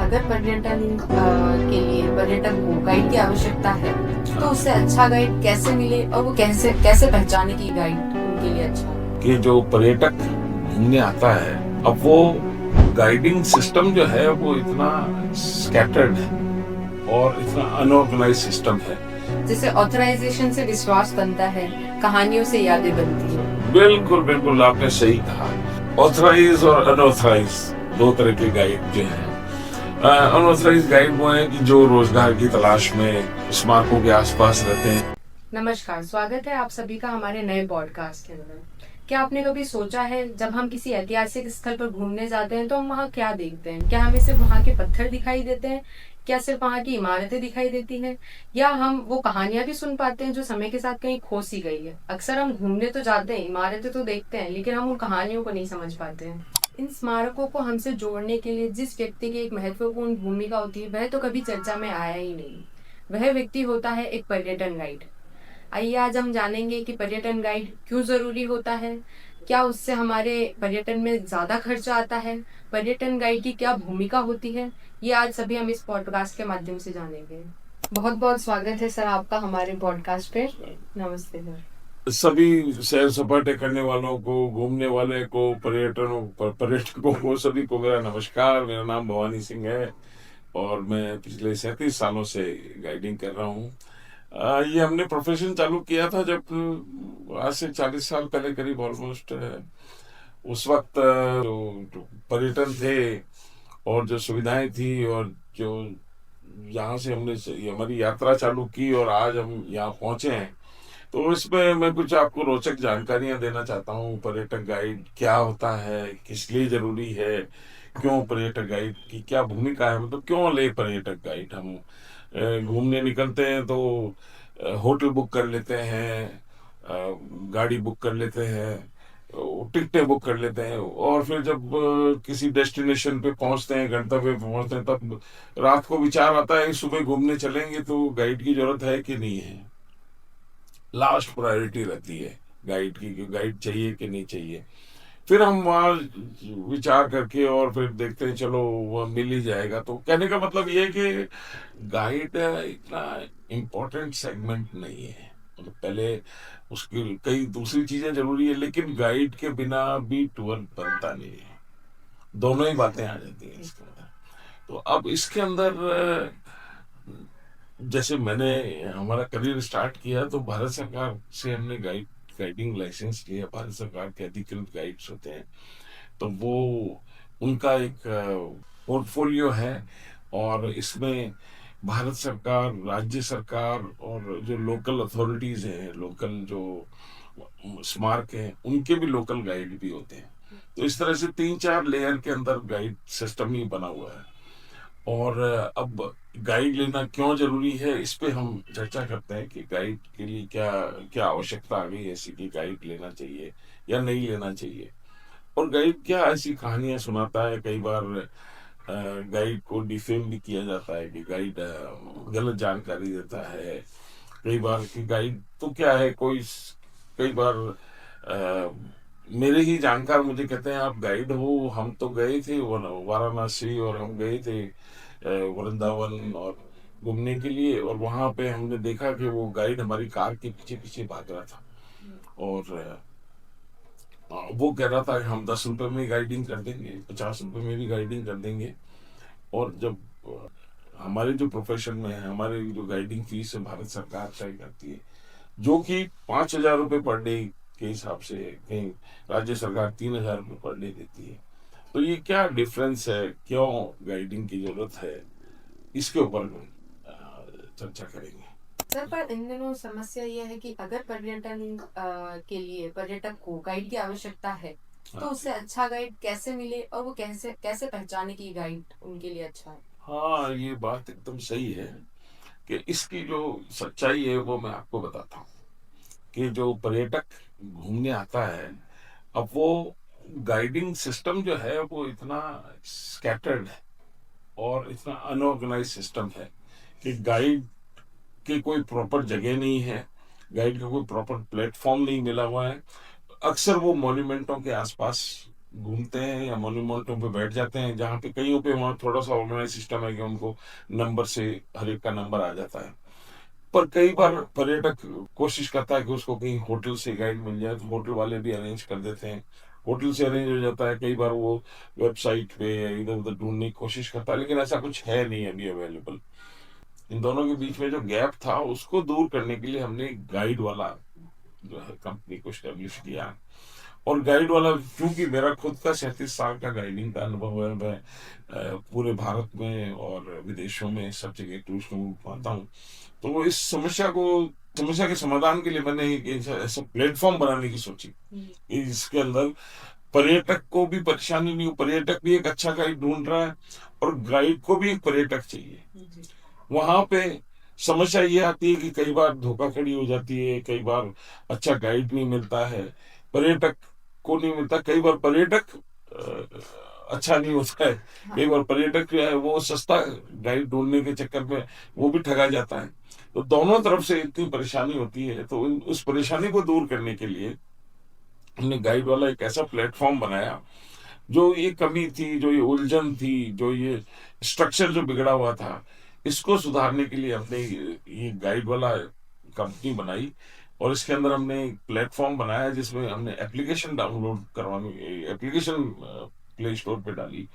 अगर पर्यटन के लिए पर्यटक को गाइड की आवश्यकता है तो उससे अच्छा गाइड कैसे मिले और वो कैसे कैसे पहचाने की गाइड उनके लिए अच्छा है। कि जो पर्यटक घूमने आता है, अब वो गाइडिंग सिस्टम जो है वो इतना स्कैटर्ड है और इतना अनऑर्गेनाइज सिस्टम है। जैसे ऑथराइजेशन से विश्वास बनता है, कहानियों से यादें बनती है। बिल्कुल बिल्कुल आपने सही कहा। ऑथराइज और अनऑथराइज दो तरह के गाइड जो हैं। अनऑथराइज गाइड वो हैं कि जो रोजगार की तलाश में स्मारकों के आसपास रहते हैं। नमस्कार, स्वागत है आप सभी का हमारे नए पॉडकास्ट के अंदर। क्या आपने कभी सोचा है जब हम किसी ऐतिहासिक स्थल पर घूमने जाते हैं तो हम वहाँ क्या देखते हैं? क्या हमें सिर्फ वहाँ के पत्थर दिखाई देते हैं? क्या सिर्फ वहाँ की इमारतें दिखाई देती हैं? या हम वो कहानियां भी सुन पाते हैं जो समय के साथ कहीं खो सी गई है? अक्सर हम घूमने तो जाते हैं, इमारतें तो देखते हैं, लेकिन हम उन कहानियों को नहीं समझ पाते हैं। इन स्मारकों को हमसे जोड़ने के लिए जिस व्यक्ति की एक महत्वपूर्ण भूमिका होती है वह तो कभी चर्चा में आया ही नहीं। वह व्यक्ति होता है एक पर्यटन गाइड। आइए आज हम जानेंगे कि पर्यटन गाइड क्यों जरूरी होता है, क्या उससे हमारे पर्यटन में ज्यादा खर्चा आता है, पर्यटन गाइड की क्या भूमिका होती है। ये आज सभी हम इस पॉडकास्ट के माध्यम से जानेंगे। बहुत बहुत स्वागत है सर आपका हमारे पॉडकास्ट पे। नमस्ते सर। सभी सैर सपाटे करने वालों को, घूमने वाले को, पर्यटकों को, सभी को मेरा नमस्कार। मेरा नाम भवानी सिंह है और मैं पिछले 37 सालों से गाइडिंग कर रहा हूँ। ये हमने प्रोफेशन चालू किया था जब आज से 40 साल पहले करीब ऑलमोस्ट। उस वक्त जो पर्यटन थे और जो सुविधाएं थी और जो यहाँ से हमने हमारी यात्रा चालू की और आज हम यहाँ पहुंचे हैं, तो इसमें मैं कुछ आपको रोचक जानकारियां देना चाहता हूँ। पर्यटक गाइड क्या होता है, किस लिए जरूरी है, क्यों पर्यटक गाइड की क्या भूमिका है, मतलब क्यों ले पर्यटक गाइड। हम घूमने निकलते हैं तो होटल बुक कर लेते हैं, गाड़ी बुक कर लेते हैं, टिकटें बुक कर लेते हैं और फिर जब किसी डेस्टिनेशन पे पहुंचते हैं, गंतव्य पे पहुंचते हैं, तब रात को विचार आता है कि सुबह घूमने चलेंगे तो गाइड की जरूरत है कि नहीं है। लास्ट प्रायोरिटी रहती है गाइड की कि गाइड चाहिए कि नहीं चाहिए। फिर हम वहाँ विचार करके और फिर देखते हैं चलो वह मिल ही जाएगा। तो कहने का मतलब ये है कि गाइड इतना इम्पोर्टेंट सेगमेंट नहीं है। मतलब पहले उसकी कई दूसरी चीजें जरूरी है, लेकिन गाइड के बिना भी टूर बनता नहीं है। दोनों ही बातें आ जाती हैं इसके अंदर। तो अब इसके अंदर जैसे मैंने हमारा करियर स्टार्ट किया तो भारत सरकार से हमने गाइडिंग लाइसेंस लिया। भारत सरकार के अधिकृत गाइड्स होते हैं, तो वो उनका एक पोर्टफोलियो है और इसमें भारत सरकार, राज्य सरकार और जो लोकल अथॉरिटीज हैं, लोकल जो स्मारक हैं, उनके भी लोकल गाइड भी होते हैं। तो इस तरह से 3-4 लेयर के अंदर गाइड सिस्टम ही बना हुआ है। और अब गाइड लेना क्यों जरूरी है, इस पे हम चर्चा करते हैं कि गाइड के लिए क्या क्या आवश्यकता आ गई ऐसी कि गाइड लेना चाहिए या नहीं लेना चाहिए। और गाइड क्या ऐसी कहानियां सुनाता है। कई बार गाइड को डिफेम भी किया जाता है कि गाइड गलत जानकारी देता है। कई बार कि गाइड तो क्या है, कोई कई बार अ, मेरे ही जानकार मुझे कहते हैं आप गाइड हो, हम तो गए थे वाराणसी और हम गए थे वृंदावन और घूमने के लिए, और वहां पे हमने देखा कि वो गाइड हमारी कार के पीछे पीछे भाग रहा था और वो कह रहा था कि हम 10 रुपए में गाइडिंग कर देंगे, 50 रुपए में भी गाइडिंग कर देंगे। और जब हमारे जो प्रोफेशन में है, हमारे जो गाइडिंग फीस है भारत सरकार तय करती है, जो कि 5,000 रुपये पर डे के हिसाब से, कहीं राज्य सरकार 3,000 रुपये पर डे देती है। तो ये क्या डिफरेंस है, क्यों गाइडिंग की जरूरत है, इसके ऊपर चर्चा करेंगे। सर पर इन दिनों समस्या यह है कि अगर पर्यटन के लिए पर्यटक को गाइड की आवश्यकता है तो हाँ उससे अच्छा गाइड कैसे मिले और वो कैसे कैसे पहचाने की गाइड उनके लिए अच्छा है। हाँ, ये बात एकदम सही है कि इसकी जो सच्चाई है वो मैं आपको बताता हूँ। कि जो पर्यटक घूमने आता है, अब वो गाइडिंग सिस्टम जो है वो इतना स्कैटर्ड है और इतना अनऑर्गेनाइज सिस्टम है कि गाइड की कोई प्रॉपर जगह नहीं है, गाइड का कोई प्रॉपर प्लेटफॉर्म नहीं मिला हुआ है। अक्सर वो मॉन्यूमेंटों के आसपास घूमते हैं या मोन्यूमेंटों पे बैठ जाते हैं, जहाँ पे कईयों पे वहाँ थोड़ा सा ऑर्गेनाइज सिस्टम है कि उनको नंबर से हर एक का नंबर आ जाता है। पर कई बार पर्यटक कोशिश करता है कि उसको कहीं होटल से गाइड मिल जाए, तो होटल वाले भी अरेंज कर देते हैं। होटल से अरेंज हो जाता है, कई बार वो वेबसाइट पे इधर उधर ढूंढने की कोशिश करता है, लेकिन ऐसा कुछ है नहीं अभी अवेलेबल। इन दोनों के बीच में जो गैप था उसको दूर करने के लिए हमने गाइड वाला जो है कंपनी को स्टेब्लिश किया। और गाइड वाला, क्योंकि मेरा खुद का 37 साल का गाइडिंग का अनुभव है, मैं पूरे भारत में और विदेशों में सब जगह टूरिस्ट को घुमाता हूँ, तो इस समस्या के समाधान के लिए मैंने एक ऐसा प्लेटफॉर्म बनाने की सोची कि इसके अंदर पर्यटक को भी परेशानी नहीं हो, पर्यटक भी एक अच्छा गाइड ढूंढ रहा है और गाइड को भी एक पर्यटक चाहिए। वहां पे समस्या ये आती है कि कई बार धोखाधड़ी हो जाती है, कई बार अच्छा गाइड नहीं मिलता है, पर्यटक को नहीं मिलता, कई बार पर्यटक अच्छा नहीं होता है, कई बार पर्यटक जो है वो सस्ता गाइड ढूंढने के चक्कर में वो भी ठगा जाता है। तो दोनों तरफ से इतनी परेशानी होती है, तो उस परेशानी को दूर करने के लिए हमने गाइड वाला एक ऐसा प्लेटफॉर्म बनाया। जो ये कमी थी, जो ये उलझन थी, जो ये स्ट्रक्चर जो बिगड़ा हुआ था, इसको सुधारने के लिए हमने ये गाइड वाला कंपनी बनाई। और इसके अंदर हमने एक प्लेटफॉर्म बनाया जिसमें हमने एप्लीकेशन डाउनलोड करवानी, एप्लीकेशन प्ले स्टोर पे डाली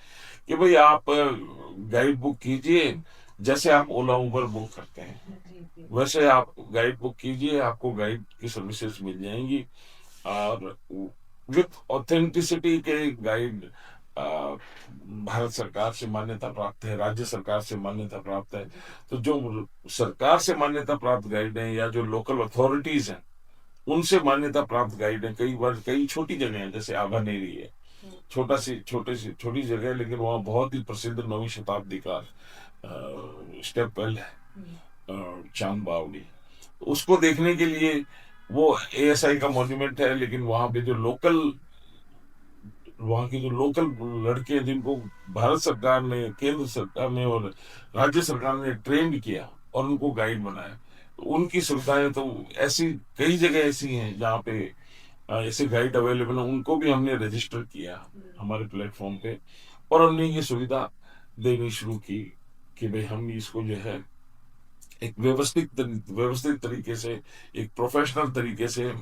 कि भाई आप गाइड बुक कीजिए, जैसे आप ओला उबर बुक करते हैं वैसे आप गाइड बुक कीजिए, आपको गाइड की सर्विसेज मिल जाएंगी। और विथ ऑथेंटिसिटी के गाइड भारत सरकार से मान्यता प्राप्त है, राज्य सरकार से मान्यता प्राप्त है। तो जो सरकार से मान्यता प्राप्त गाइड हैं या जो लोकल अथॉरिटीज हैं उनसे मान्यता प्राप्त गाइड हैं, कई बार कई छोटी जगह हैं, जैसे आभानेरी है, छोटी जगह है, लेकिन वहाँ बहुत ही प्रसिद्ध 9वीं शताब्दी का स्टेप वेल है, चांद बावड़ी। उसको देखने के लिए वो एएसआई का मॉन्यूमेंट है, लेकिन वहाँ के जो लोकल लड़के हैं जिनको भारत सरकार ने, केंद्र सरकार ने और राज्य सरकार ने ट्रेन किया और उनको गाइड बनाया, तो उनकी सुविधाएं तो ऐसी कई जगह ऐसी हैं जहाँ पे ऐसे गाइड अवेलेबल है, उनको भी हमने रजिस्टर किया हमारे प्लेटफॉर्म पे। और हमने ये सुविधा देनी शुरू की कि भाई हम इसको जो है एक व्यवस्थित तरीके से, एक प्रोफेशनल तरीके से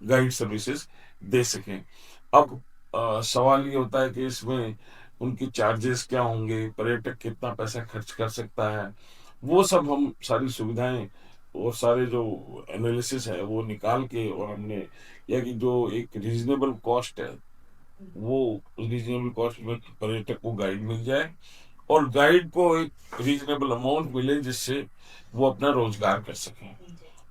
गाइड सर्विसेज दे सकें। अब सवाल ये होता है कि इसमें उनकी चार्जेस क्या होंगे, पर्यटक कितना पैसा खर्च कर सकता है, वो सब हम सारी सुविधाएं और सारे जो एनालिसिस है वो निकाल के, और हमने या कि जो एक रीजनेबल कॉस्ट है वो रीजनेबल कॉस्ट में पर्यटक को गाइड मिल जाए और गाइड को एक रीजनेबल अमाउंट मिले जिससे वो अपना रोजगार कर सकें।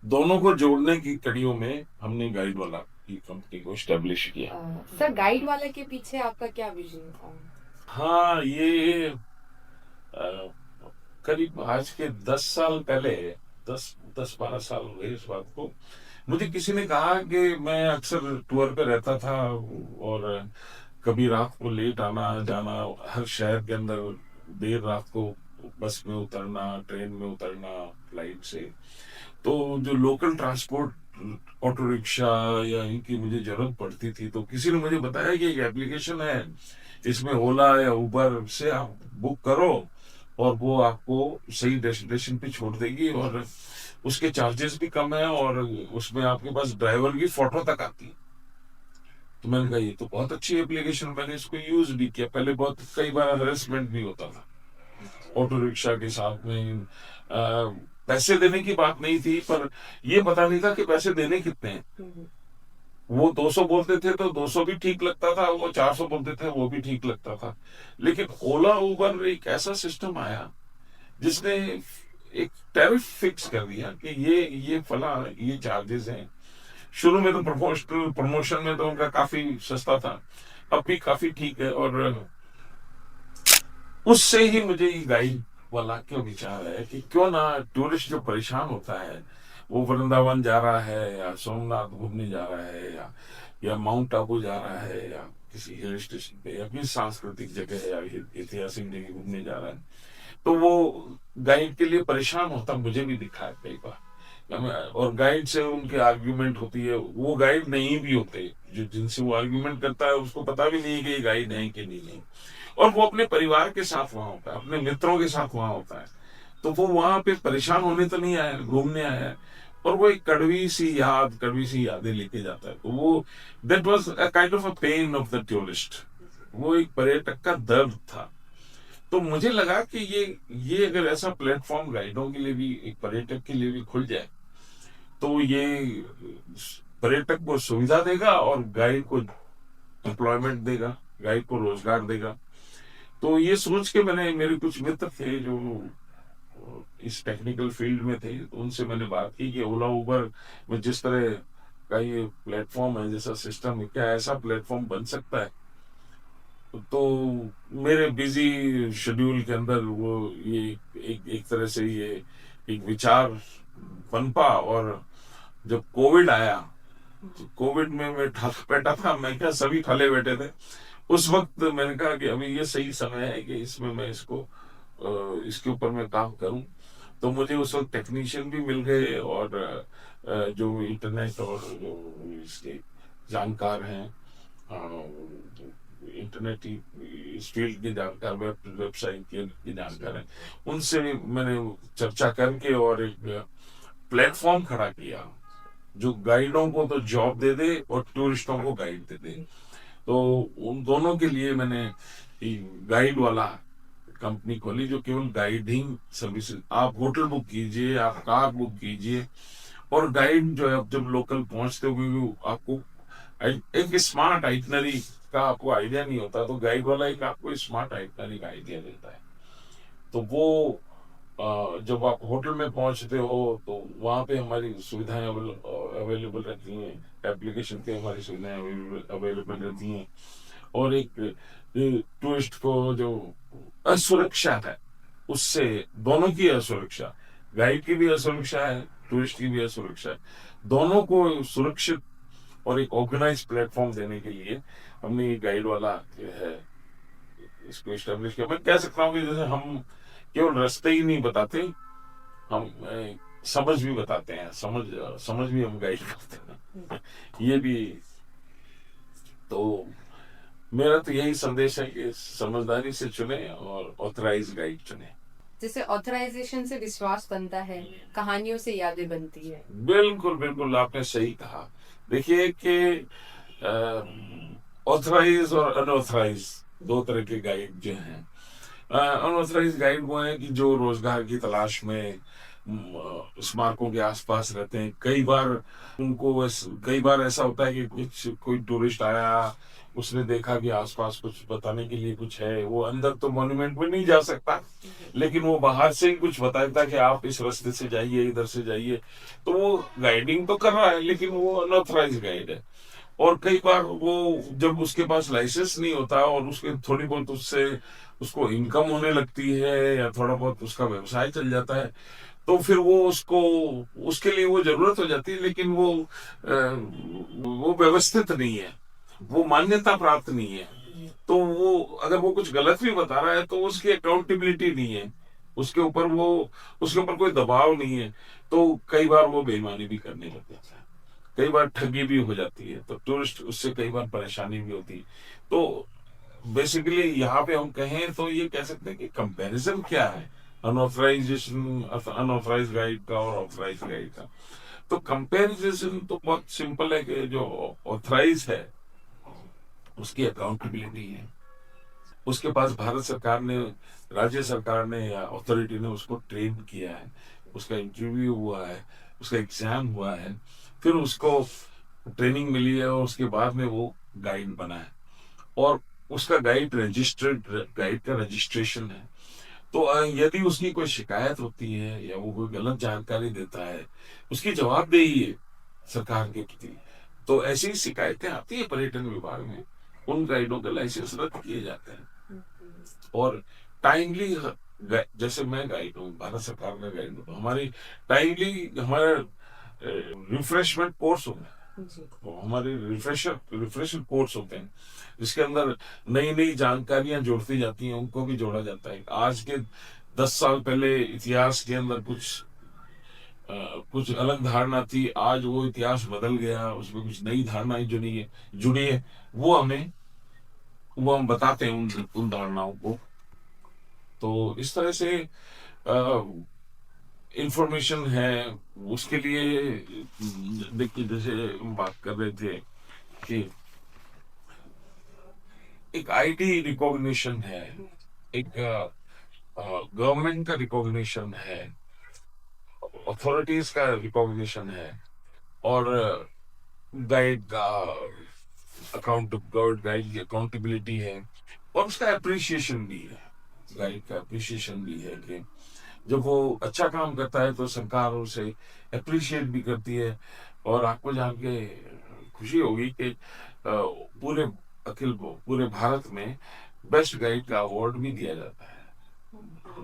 दोनों को जोड़ने की कड़ियों में हमने गाइड वाला की कंपनी को स्टेब्लिश किया। सर, गाइड वाले के पीछे आपका क्या विजन था? हाँ, ये करीब आज के 10 साल पहले, 10-12 साल हो गए इस बात को, मुझे किसी ने कहा कि मैं अक्सर टूर पे रहता था और कभी रात को लेट आना जाना, हर शहर के अंदर देर रात को बस में उतरना, ट्रेन में उतरना, फ्लाइट से, तो जो लोकल ट्रांसपोर्ट ऑटो रिक्शा या इनकी मुझे जरूरत पड़ती थी। तो किसी ने मुझे बताया कि एक एप्लीकेशन है, इसमें ओला या उबर से आप बुक करो और वो आपको सही डेस्टिनेशन पे छोड़ देगी और उसके चार्जेस भी कम है और उसमें आपके पास ड्राइवर की फोटो तक आती है। तो मैंने कहा ये तो बहुत अच्छी एप्लीकेशन, मैंने इसको यूज भी किया। पहले बहुत कई बार हरेसमेंट भी होता था ऑटो रिक्शा के साथ में। पैसे देने की बात नहीं थी, पर ये पता नहीं था कि पैसे देने कितने हैं। वो 200 बोलते थे तो 200 भी ठीक लगता था, वो 400 बोलते थे वो भी ठीक लगता था। लेकिन ओला उबर एक ऐसा सिस्टम आया जिसने एक टैरिफ फिक्स कर दिया कि ये फला ये चार्जेस हैं। शुरू में तो प्रमोशन में तो उनका काफी सस्ता था, अब भी काफी ठीक है। और उससे ही मुझे ये गाइड वाला क्यों विचार है कि क्यों ना टूरिस्ट जो परेशान होता है, वो वृंदावन जा रहा है या सोमनाथ घूमने जा रहा है या माउंट आबू जा रहा है या किसी हिल स्टेशन पे या किसी सांस्कृतिक जगह या ऐतिहासिक जगह घूमने जा रहा है, तो वो गाइड के लिए परेशान होता मुझे भी दिखा है कई बार और गाइड से उनके आर्ग्यूमेंट होती है, वो गाइड नहीं भी होते, जो जिनसे वो आर्ग्यूमेंट करता है उसको पता भी नहीं है कि ये गाइड है कि नहीं। और वो अपने परिवार के साथ वहां होता है, अपने मित्रों के साथ वहां होता है, तो वो वहां पे परेशान होने तो नहीं आया, घूमने आया है। और वो एक कड़वी सी यादें लेके जाता है, तो वो that was a kind of a pain of the tourist. वो एक पर्यटक का दर्द था। तो मुझे लगा कि ये अगर ऐसा प्लेटफॉर्म गाइडों के लिए भी, एक पर्यटक के लिए भी खुल जाए, तो ये पर्यटक को सुविधा देगा और गाइड को एम्प्लॉयमेंट देगा, गाइड को रोजगार देगा। तो ये सोच के मैंने, मेरे कुछ मित्र थे जो इस टेक्निकल फील्ड में थे, तो उनसे मैंने बात की कि ओला उबर में जिस तरह का ये प्लेटफॉर्म है, जैसा सिस्टम है, क्या ऐसा प्लेटफॉर्म बन सकता है। तो मेरे बिजी शेड्यूल के अंदर वो ये एक तरह से ये एक विचार पनपा। और जब कोविड आया, तो कोविड में मैं ठाला बैठा था, मैं क्या सभी ठाले बैठे थे, उस वक्त मैंने कहा कि अभी ये सही समय है कि इसमें मैं इसके ऊपर मैं काम करूं। तो मुझे उस वक्त टेक्नीशियन भी मिल गए, और जो इंटरनेट और जो इसके जानकार हैं, इंटरनेट की इस फील्ड के जानकार, वेबसाइट के जानकार हैं, उनसे मैंने चर्चा करके और एक प्लेटफॉर्म खड़ा किया जो गाइडों को तो जॉब दे दे और टूरिस्टों को गाइड दे दे। तो उन दोनों के लिए मैंने गाइड वाला कंपनी खोली, जो केवल गाइडिंग सर्विसेज, आप होटल बुक कीजिए, आप कार बुक कीजिए, और गाइड जो है, अब जब लोकल पहुंचते हो, क्योंकि आपको एक स्मार्ट आइटनरी का आपको आइडिया नहीं होता, तो गाइड वाला एक आपको स्मार्ट आइटनरी का आइडिया देता है। तो वो जब आप होटल में पहुंचते हो तो वहां पे हमारी सुविधाएं अवेलेबल रहती हैं, एप्लीकेशन पे हमारी सुविधाएं अवेलेबल रहती हैं। और एक टूरिस्ट को जो असुरक्षा है, उससे, दोनों की असुरक्षा, गाइड की भी असुरक्षा है, टूरिस्ट की भी असुरक्षा है, दोनों को सुरक्षित और एक ऑर्गेनाइज प्लेटफॉर्म देने के लिए हमने ये गाइड वाला जो है इसको इस्टेब्लिश किया। मैं कह सकता हूँ कि जैसे हम केवल रास्ते ही नहीं बताते, हम समझ भी बताते हैं, समझ भी हम गाइड करते हैं। ये भी। तो मेरा तो यही संदेश है कि समझदारी से चुने और ऑथराइज गाइड चुने। जैसे ऑथराइजेशन से विश्वास बनता है, कहानियों से यादें बनती है। बिल्कुल बिल्कुल, आपने सही कहा। देखिए कि ऑथराइज और अनऑथराइज दो तरह के गाइड जो हैं। अनऑथराइज गाइड वो हैं कि जो रोजगार की तलाश में स्मारकों के आसपास रहते हैं। कई बार ऐसा होता है कि कोई टूरिस्ट आया, उसने देखा कि आसपास कुछ बताने के लिए कुछ है, वो अंदर तो मॉन्यूमेंट में नहीं जा सकता, लेकिन वो बाहर से ही कुछ बताता है कि आप इस रास्ते से जाइए, इधर से जाइए। तो वो गाइडिंग तो कर रहा है, लेकिन वो अनऑथराइज गाइड है। और कई बार वो, जब उसके पास लाइसेंस नहीं होता और उसके थोड़ी बहुत उससे उसको इनकम होने लगती है, या थोड़ा बहुत उसका व्यवसाय चल जाता है, तो फिर वो उसको, उसके लिए वो जरूरत हो जाती है, लेकिन वो व्यवस्थित नहीं है, वो मान्यता प्राप्त नहीं है। तो वो, अगर वो कुछ गलत भी बता रहा है, तो उसकी अकाउंटेबिलिटी नहीं है, उसके ऊपर वो, उसके ऊपर कोई दबाव नहीं है। तो कई बार वो बेईमानी भी करने लग जाता है, कई बार ठगी भी हो जाती है, तो टूरिस्ट उससे कई बार परेशानी भी होती है। तो बेसिकली यहाँ पे हम कहें तो ये कह सकते हैं कि कंपैरिजन क्या है अनऑथराइजेशन, अनऑथराइज गाइड का और ऑथराइज गाइड का। तो कंपैरिजन तो बहुत सिंपल है कि जो ऑथराइज है उसकी अकाउंटेबिलिटी है, उसके पास भारत सरकार ने, राज्य सरकार ने या अथॉरिटी ने उसको ट्रेन किया है, उसका इंटरव्यू हुआ है, उसका एग्जाम हुआ है, फिर उसको ट्रेनिंग मिली है, और उसके बाद में वो गाइड बना है, और उसका गाइड रजिस्टर्ड, गाइड का रजिस्ट्रेशन है। तो यदि उसकी कोई शिकायत होती है या वो कोई गलत जानकारी देता है, उसकी जवाबदेही है सरकार के प्रति। तो ऐसी शिकायतें आती है पर्यटन विभाग में, उन गाइडों के लाइसेंस रद्द किए जाते हैं। और टाइमली, जैसे मैं गाइड हूँ, भारत सरकार में गाइड हूँ, हमारी टाइमली हमारा रिफ्रेशमेंट कोर्स होता है, तो हमारे रिफ्रेशर कोर्स होते हैं, जिसके अंदर नई नई जानकारियां जोड़ती जाती हैं, उनको भी जोड़ा जाता है। आज के 10 साल पहले इतिहास के अंदर कुछ कुछ अलग धारणा थी, आज वो इतिहास बदल गया, उसमें कुछ नई धारणाएं जुड़ी है। वो हमें वो हम बताते हैं उन धारणाओं को। तो इस तरह से इंफॉर्मेशन है उसके लिए। देखिए, जैसे हम बात कर रहे थे कि एक आईटी रिकॉग्निशन है, एक गवर्नमेंट का रिकॉग्निशन है, अथॉरिटीज का रिकॉग्निशन है, और गाइड का गाइड की अकाउंटेबिलिटी है, और उसका अप्रिसिएशन भी है। गाइड का अप्रिसिएशन भी है कि जब वो अच्छा काम करता है तो सरकार उसे अप्रिशिएट भी करती है। और आपको जान के खुशी होगी कि पूरे भारत में बेस्ट गाइड का अवार्ड भी दिया जाता है।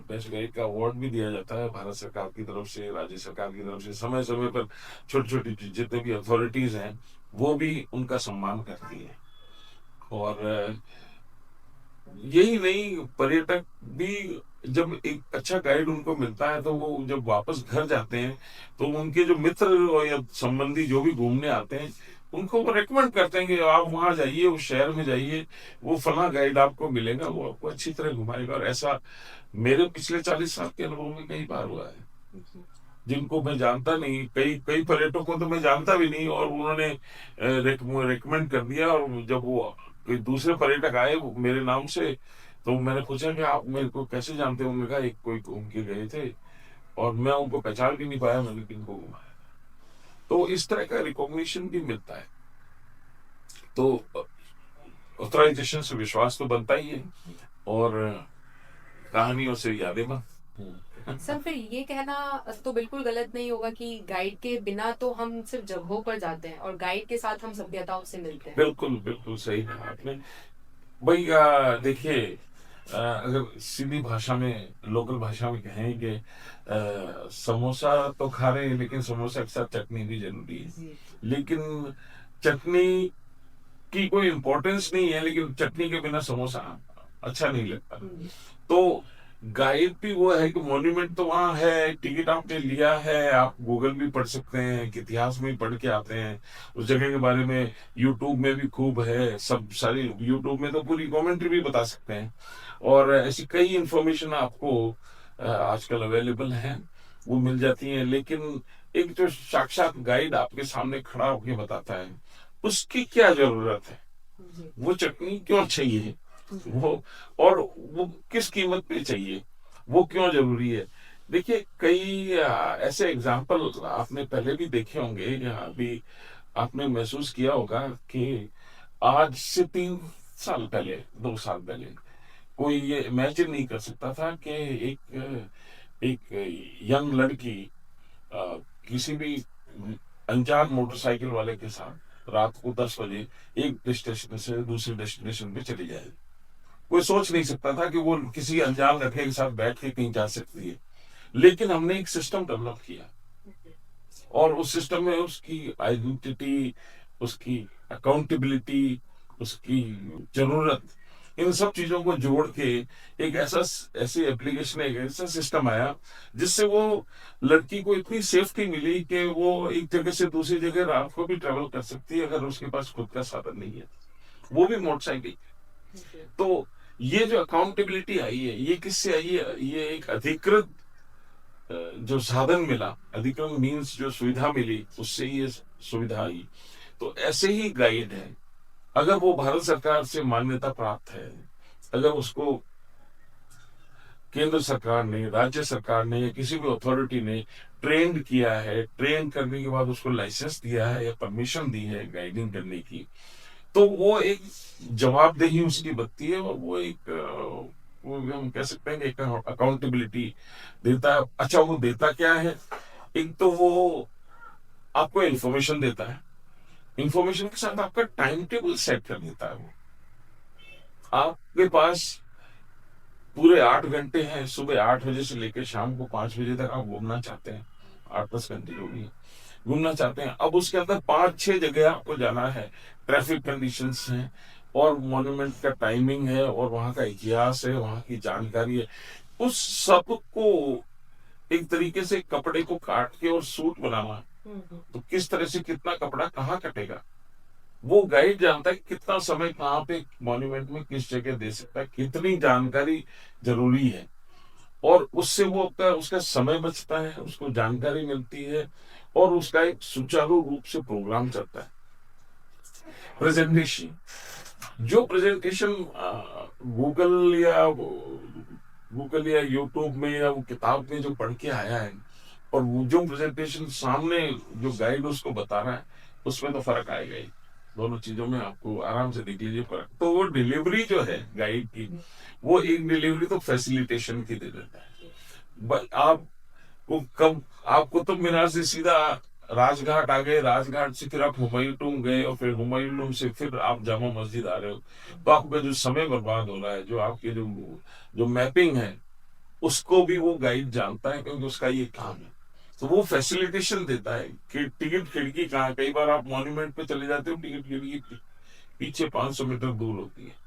बेस्ट गाइड का अवार्ड भी दिया जाता है भारत सरकार की तरफ से, राज्य सरकार की तरफ से। समय समय पर छोटी छोटी जितने भी अथॉरिटीज हैं वो भी उनका सम्मान करती है। और यही नहीं, पर्यटक भी जब एक अच्छा गाइड उनको मिलता है तो वो जब वापस घर जाते हैं तो उनके जो मित्र और या संबंधी जो भी घूमने आते हैं उनको वो रेकमेंड करते हैं कि आप वहां जाइए, उस शहर में जाइए, वो फला गाइड आपको मिलेगा, वो आपको अच्छी तरह घुमाएगा। और ऐसा मेरे पिछले 40 साल के अनुभव में कई बार हुआ है, जिनको मैं जानता नहीं, कई कई पर्यटकों को तो मैं जानता भी नहीं, और उन्होंने रेकमेंड कर दिया। और जब वो कोई दूसरे पर्यटक आए मेरे नाम से, तो मैंने पूछा कि आप मेरे को कैसे जानते हो? उन्होंने कहा एक कोई घूम के गए थे और मैं उनको पहचान भी नहीं पाया, मैंने किनको घुमाया। तो इस तरह का रिकॉग्निशन भी मिलता है। तो ऑथराइजेशन से विश्वास तो बनता ही है, और कहानियों से यादें बन। सर फिर ये कहना तो बिल्कुल गलत नहीं होगा कि गाइड के बिना तो हम सिर्फ जगहों पर जाते हैं और गाइड के साथ हम सभ्यताओं से मिलते हैं। बिल्कुल बिल्कुल सही कहा आपने भाई। देखिए, अगर सीधी भाषा में, लोकल भाषा में कहें कि समोसा तो खा रहे हैं लेकिन समोसा के साथ चटनी भी जरूरी है। जी। लेकिन चटनी की कोई इम्पोर्टेंस नहीं है, लेकिन चटनी के बिना समोसा अच्छा नहीं लगता। तो गाइड भी वो है कि मॉन्यूमेंट तो वहां है, टिकट आपने लिया है, आप गूगल भी पढ़ सकते हैं, कि इतिहास में भी पढ़ के आते हैं उस जगह के बारे में। यूट्यूब में भी खूब है, सब सारी यूट्यूब में तो पूरी कमेंट्री भी बता सकते हैं। और ऐसी कई इंफॉर्मेशन आपको आजकल अवेलेबल है, वो मिल जाती है। लेकिन एक जो साक्षात गाइड आपके सामने खड़ा होकर बताता है, उसकी क्या जरूरत है, जी। वो चटनी क्यों चाहिए, वो और वो किस कीमत पे चाहिए, वो क्यों जरूरी है। देखिए, कई ऐसे एग्जाम्पल आपने पहले भी देखे होंगे, या अभी आपने महसूस किया होगा कि आज से 3 साल पहले, 2 साल पहले कोई ये इमेजिन नहीं कर सकता था कि एक यंग लड़की अ, किसी भी अनजान मोटरसाइकिल वाले के साथ रात को 10 बजे एक डेस्टिनेशन से दूसरे डेस्टिनेशन पे चली जाए। कोई सोच नहीं सकता था कि वो किसी अनजान लड़के के साथ बैठ के कहीं जा सकती है। लेकिन हमने एक सिस्टम डेवलप किया, और उस सिस्टम में उसकी आइडेंटिटी, उसकी अकाउंटेबिलिटी, उसकी जरूरत, इन सब चीजों को जोड़ के एक ऐसी एप्लीकेशन, एक ऐसा सिस्टम आया जिससे वो लड़की को इतनी सेफ्टी मिली कि वो एक जगह से दूसरी जगह रात को भी ट्रेवल कर सकती है, अगर उसके पास खुद का साधन नहीं है, वो भी मोटरसाइकिल। तो ये जो अकाउंटेबिलिटी आई है, ये किससे आई है? ये एक अधिकृत जो साधन मिला, अधिकृत मीन्स जो सुविधा मिली, उससे ये सुविधा आई। तो ऐसे ही गाइड है, अगर वो भारत सरकार से मान्यता प्राप्त है, अगर उसको केंद्र सरकार ने, राज्य सरकार ने, या किसी भी अथॉरिटी ने ट्रेंड किया है, ट्रेन करने के बाद उसको लाइसेंस दिया है या परमिशन दी है गाइडिंग करने की, तो वो एक जवाबदेही उसकी बनती है, और वो एक वो हम कह सकते हैं कि एक अकाउंटेबिलिटी देता है। अच्छा, वो देता क्या है? एक तो वो आपको इंफॉर्मेशन देता है, इंफॉर्मेशन के साथ आपका टाइम टेबल सेट कर देता है। वो आपके पास पूरे 8 घंटे हैं, सुबह 8 बजे से लेकर शाम को 5 बजे तक आप घूमना चाहते हैं, 8-10 घंटे जो भी घूमना चाहते हैं। अब उसके अंदर 5-6 जगह आपको जाना है, ट्रैफिक कंडीशंस हैं, और मॉन्यूमेंट का टाइमिंग है, और वहां का इतिहास है, वहां की जानकारी है। उस सब को एक तरीके से कपड़े को काट के और सूट बनाना, हम्म। तो किस तरह से कितना कपड़ा कहाँ कटेगा, वो गाइड जानता है कि कितना समय कहाँ पे मॉन्यूमेंट में किस जगह दे सकता है, कितनी जानकारी जरूरी है। और उससे वो अपना उसका समय बचता है, उसको जानकारी मिलती है, और उसका एक सुचारू रूप से प्रोग्राम चलता है। प्रेजेंटेशन, जो प्रेजेंटेशन गूगल या यूट्यूब में या वो किताब में जो पढ़ के आया है, और वो जो प्रेजेंटेशन सामने जो गाइड उसको बता रहा है, उसमें तो फर्क आएगा ही। दोनों चीजों में आपको आराम से देख लीजिए फर्क। तो वो डिलीवरी जो है गाइड की, वो एक डिलीवरी तो फैसिलिटेशन की दे देता है। आपको कब, आपको तो मीनार से सीधा राजघाट आ गए, राजघाट से फिर आप हुमायूं टूम गए, और फिर हुमायूं टूम से फिर आप जामा मस्जिद आ रहे हो, तो आपका जो समय बर्बाद हो रहा है, जो आपके जो जो मैपिंग है, उसको भी वो गाइड जानता है, क्योंकि उसका ये काम है। तो वो फैसिलिटेशन देता है कि टिकट खिड़की कहाँ, कई बार आप मॉन्यूमेंट पे चले जाते हो, टिकट खिड़की पीछे 500 मीटर दूर होती है।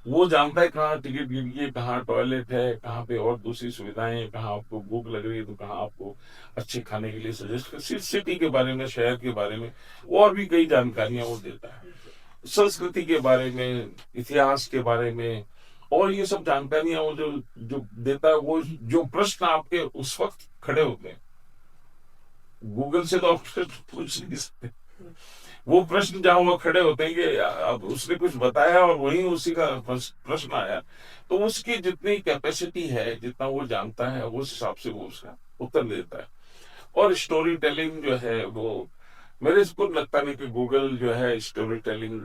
वो जानता है कहाँ टिकट खिड़की है, कहाँ टॉयलेट है, कहाँ पे और दूसरी सुविधाएं हैं, कहाँ आपको भूख लग रही है तो कहाँ आपको अच्छे खाने के लिए सजेस्ट कर, सिटी के बारे में, शहर के बारे में और भी कई जानकारियां वो देता है, संस्कृति के बारे में, इतिहास के बारे में। और ये सब जानकारियां वो जो जो देता है, वो जो प्रश्न आपके उस वक्त खड़े होते हैं, गूगल से तो आप प्रश्न पूछ नहीं सकते, वो प्रश्न जहां वो खड़े होते हैं कि अब उसने कुछ बताया और वही उसी का प्रश्न आया, तो उसकी जितनी कैपेसिटी है, जितना वो जानता है, उस हिसाब से वो उसका उत्तर देता है। और स्टोरी टेलिंग जो है वो, मेरे को लगता नहीं कि गूगल जो है स्टोरी टेलिंग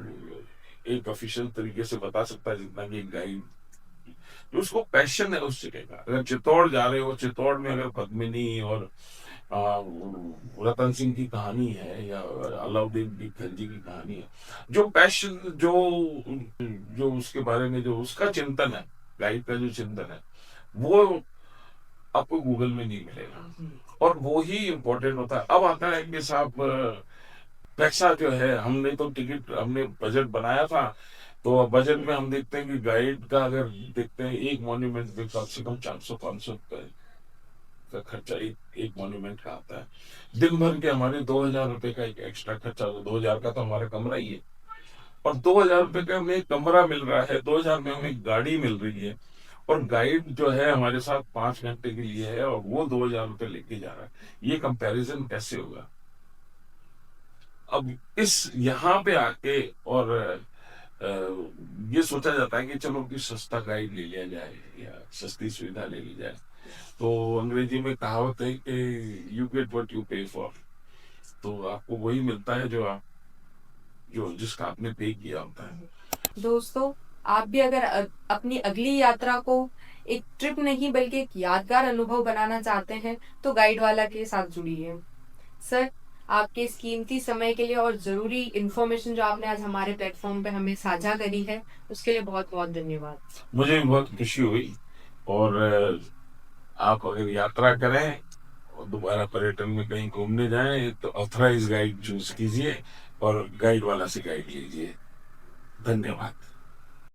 एक ऑफिशियल तरीके से बता सकता है, जितना कि गाइड जो उसको पैशन है उस जगह का। अगर चित्तौड़ जा रहे हो, चित्तौड़ में अगर पद्मिनी और रतन सिंह की कहानी है, या अलाउद्दीन की खिलजी की कहानी है, जो पैशन, जो जो उसके बारे में जो उसका चिंतन है, गाइड का जो चिंतन है, वो आपको गूगल में नहीं मिलेगा। और वो ही इम्पोर्टेंट होता है। अब आता है कि साहब पैसा जो है, हमने तो टिकट, हमने बजट बनाया था, तो बजट में हम देखते हैं कि गाइड का अगर देखते हैं, एक मॉन्यूमेंट पे कम से कम 400-500 का खर्चा एक मॉन्यूमेंट का आता है। दिन भर के हमारे 2,000 रुपए का एक एक्स्ट्रा खर्चा, 2,000 का तो हमारा कमरा ही है। और 2,000 रुपए का हमें कमरा मिल रहा है, 2,000 में हमें गाड़ी मिल रही है, और गाइड जो है हमारे साथ 5 घंटे के लिए है, और वो 2,000 रुपए लेके जा रहा है। ये कंपैरिजन कैसे होगा? अब इस यहाँ पे आके और ये सोचा जाता है कि चलो कि सस्ता गाइड ले लिया जाए, या सस्ती सुविधा ले ली जाए। तो अंग्रेजी में कहावत है कि यू गेट व्हाट यू पे फॉर, तो आपको वही मिलता है जो आप, जो जिसका आपने पे किया होता है। दोस्तों, आप भी अगर अपनी अगली यात्रा को एक ट्रिप नहीं बल्कि एक यादगार अनुभव बनाना चाहते हैं तो गाइड वाला के साथ जुड़िए। सर, आपके इस कीमती समय के लिए और जरूरी इंफॉर्मेशन जो आपने आज हमारे प्लेटफॉर्म पे हमें साझा करी है, उसके लिए बहुत बहुत धन्यवाद। मुझे भी बहुत खुशी हुई। और आप अगर यात्रा करें और दोबारा पर्यटन में कहीं घूमने जाएं, तो ऑथराइज गाइड चूज कीजिए और गाइड वाला से गाइड लीजिए। धन्यवाद।